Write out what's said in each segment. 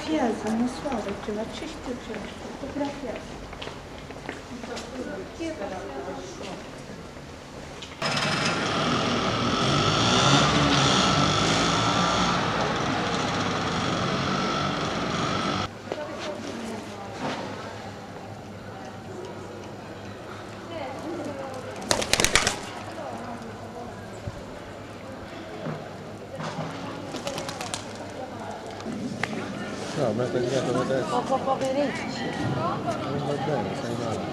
słabe, trzeba czyścić, trzeba fotografiać. No, ma è tagliato la testa. Poco poveretti. Non va bene, stai male.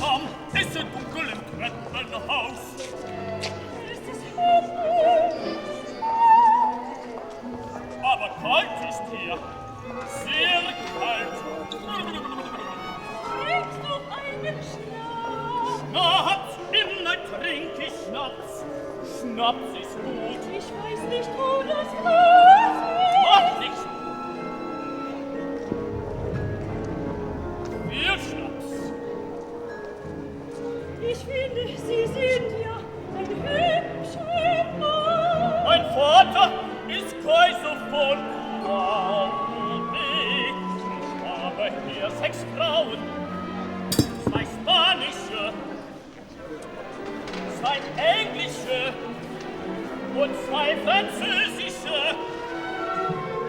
Komm, es ist dunkel im Treppenhaus. Es ist hell. Aber kalt ist hier. Sehr kalt. Trinkst du einen Schnaps? Schnaps, immer trink ich Schnaps. Schnaps ist gut. Ich weiß nicht, wo das kommt. Mach nichts. Viel Schnaps. Ich finde, Sie sind ja ein hübscher Mann. Mein Vater ist Kaiser von Baubeck. Ich habe hier 6 Frauen, 2 spanische, 2 englische und 2 französische.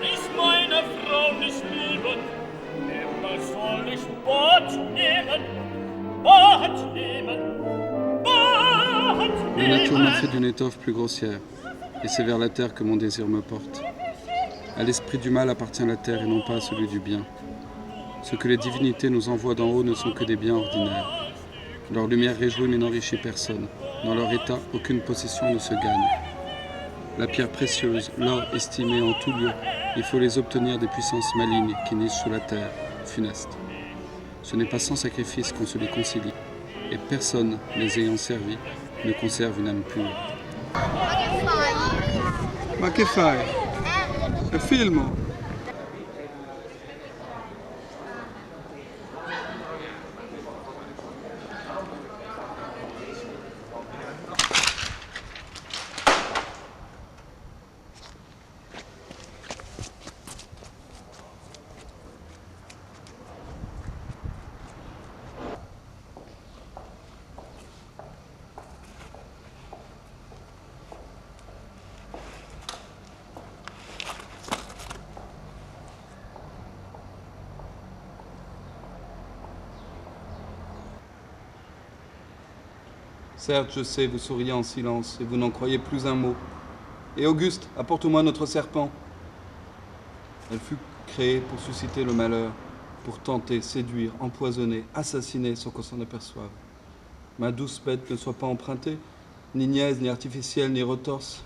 Ich meine Frau nicht lieben, immer soll ich Bord nehmen, Bord nehmen, Bord La nature me nehmen. fait d'une étoffe plus grossière, et c'est vers la terre que mon désir me porte. À l'esprit du mal appartient la terre et non pas à celui du bien. Ce que les divinités nous envoient d'en haut ne sont que des biens ordinaires. Leur lumière réjouit mais n'enrichit personne. Dans leur état, aucune possession ne se gagne. La pierre précieuse, l'or estimé en tout lieu, il faut les obtenir des puissances malignes qui nichent sous la terre, funestes. Ce n'est pas sans sacrifice qu'on se les concilie, et personne, les ayant servis, ne conserve une âme pure. Ma che fai? È film? Certes, je sais, vous souriez en silence, et vous n'en croyez plus un mot. Et Auguste, apporte-moi notre serpent. Elle fut créée pour susciter le malheur, pour tenter, séduire, empoisonner, assassiner sans qu'on s'en aperçoive. Ma douce bête ne soit pas empruntée, ni niaise, ni artificielle, ni retorse.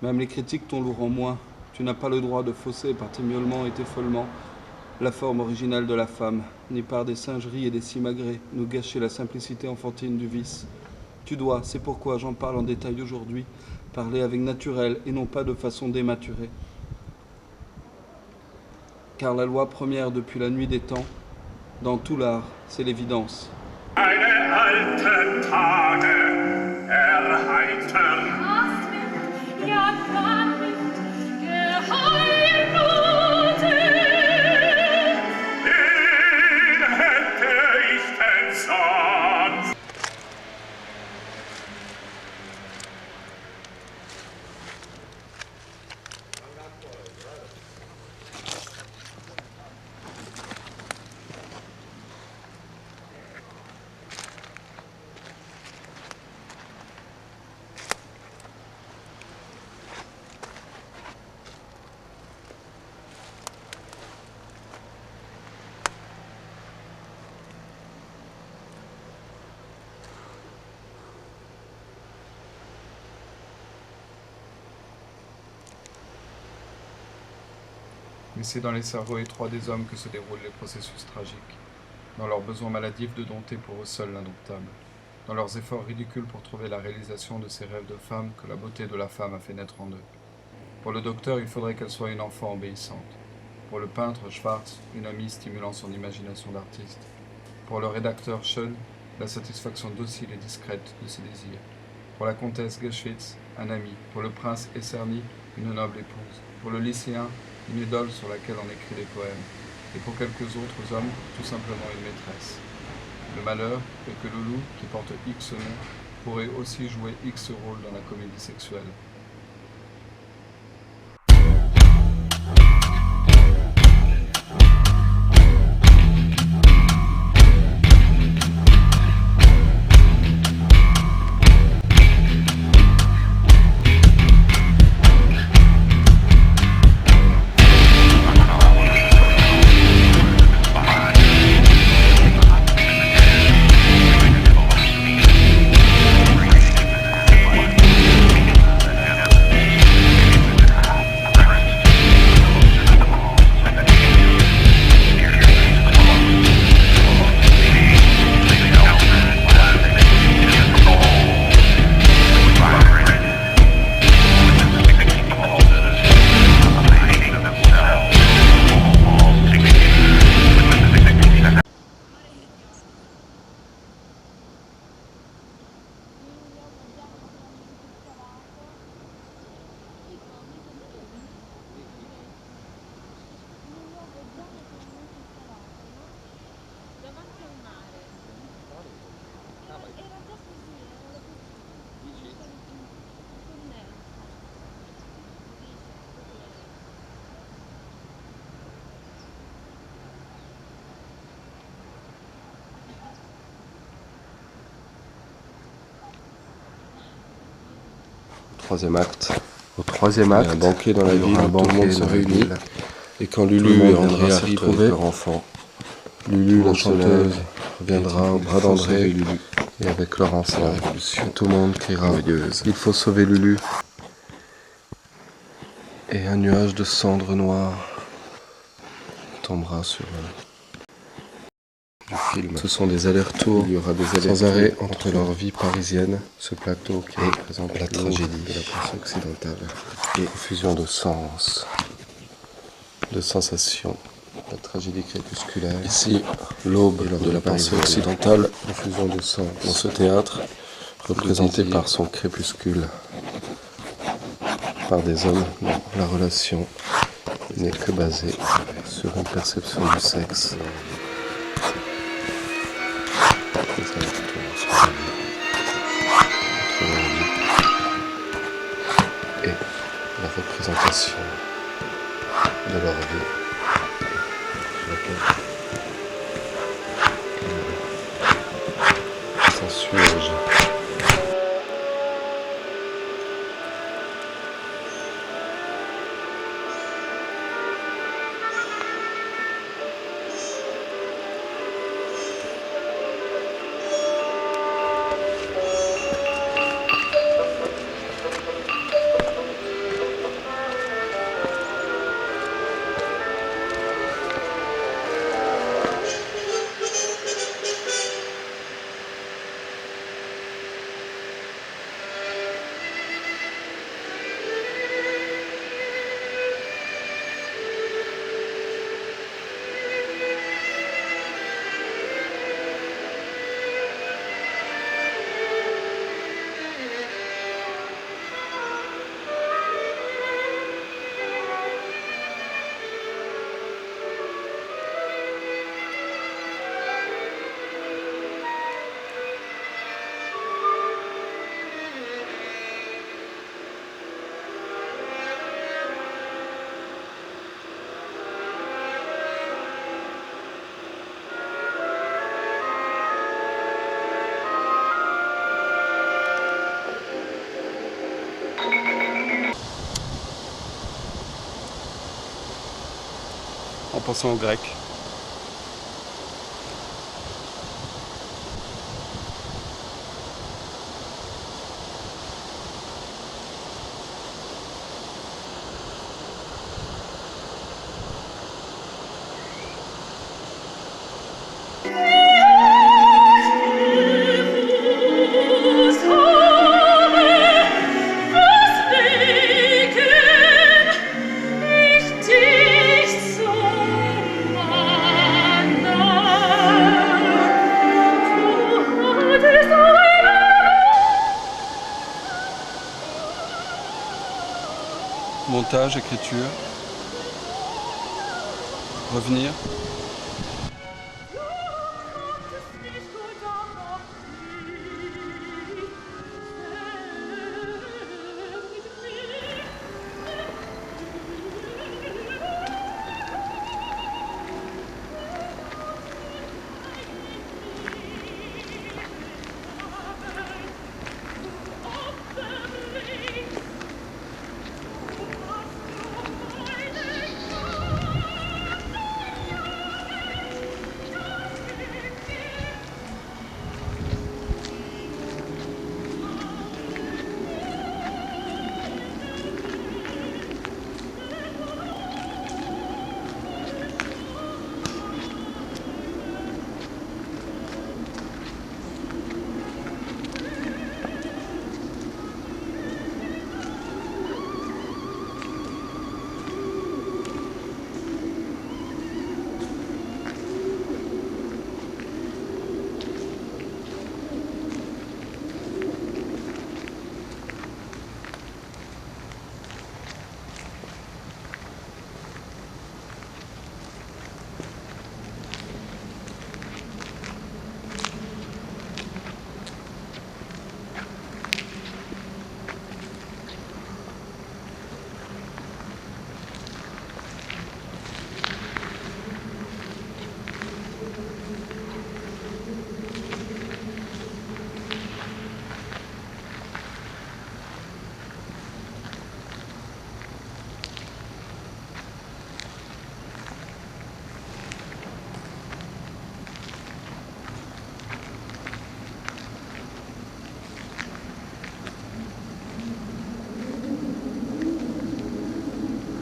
Même les critiques t'ont lourd en moins. Tu n'as pas le droit de fausser par tes miaulements et tes foulements la forme originale de la femme, ni par des singeries et des simagrées nous gâcher la simplicité enfantine du vice. Tu dois, c'est pourquoi j'en parle en détail aujourd'hui, parler avec naturel et non pas de façon dématurée. Car la loi première depuis la nuit des temps, dans tout l'art, c'est l'évidence. Eine alten Tage erheitern. Hast mit, ja kann mit, geheiratet. Wen hätte ich denn sonst? Mais c'est dans les cerveaux étroits des hommes que se déroulent les processus tragiques, dans leurs besoins maladifs de dompter pour eux seuls l'indomptable, dans leurs efforts ridicules pour trouver la réalisation de ces rêves de femme que la beauté de la femme a fait naître en eux. Pour le docteur, il faudrait qu'elle soit une enfant obéissante. Pour le peintre Schwartz, une amie stimulant son imagination d'artiste. Pour le rédacteur Scholl, la satisfaction docile et discrète de ses désirs. Pour la comtesse Geschwitz, un ami. Pour le prince Esserny, une noble épouse. Pour le lycéen, une idole sur laquelle on écrit des poèmes. Et pour quelques autres hommes, tout simplement une maîtresse. Le malheur est que Loulou, qui porte X nom, pourrait aussi jouer X rôle dans la comédie sexuelle. Troisième acte. Au troisième Il y a acte, un banquet dans la il y ville aura un où tout le banquet monde se dans la réunit. ville. Et quand Tout le Lulu monde et André viendra s'y arrivent retrouver. avec leur enfant, Lulu, la tout le monde se lève, chanteuse, reviendra au il bras faut sauver d'André Lulu. et avec leur C'est la enfant. révolution. Et tout le monde criera Joyeuse. « Il faut sauver Lulu ». Et un nuage de cendres noires tombera sur Du film. Ce sont des allers-retours Il y aura des sans arrêt allers-retours entre leur vie parisienne, ce plateau qui et représente la la tragédie tragédie de la presse occidentale, et profusion de sens, de sensations, la tragédie crépusculaire. Ici, l'aube de la pensée occidentale, profusion de sens. Dans ce théâtre, représenté par son crépuscule, par des hommes dont la relation n'est que basée sur une perception du sexe. Des allers-retours sur la vie, entre leur vie et la représentation de leur vie, sur laquelle s'insurge. En pensant aux Grecs. Ich dich so montage, écriture. Revenir.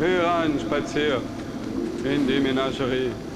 Herein spaziert in die Menagerie.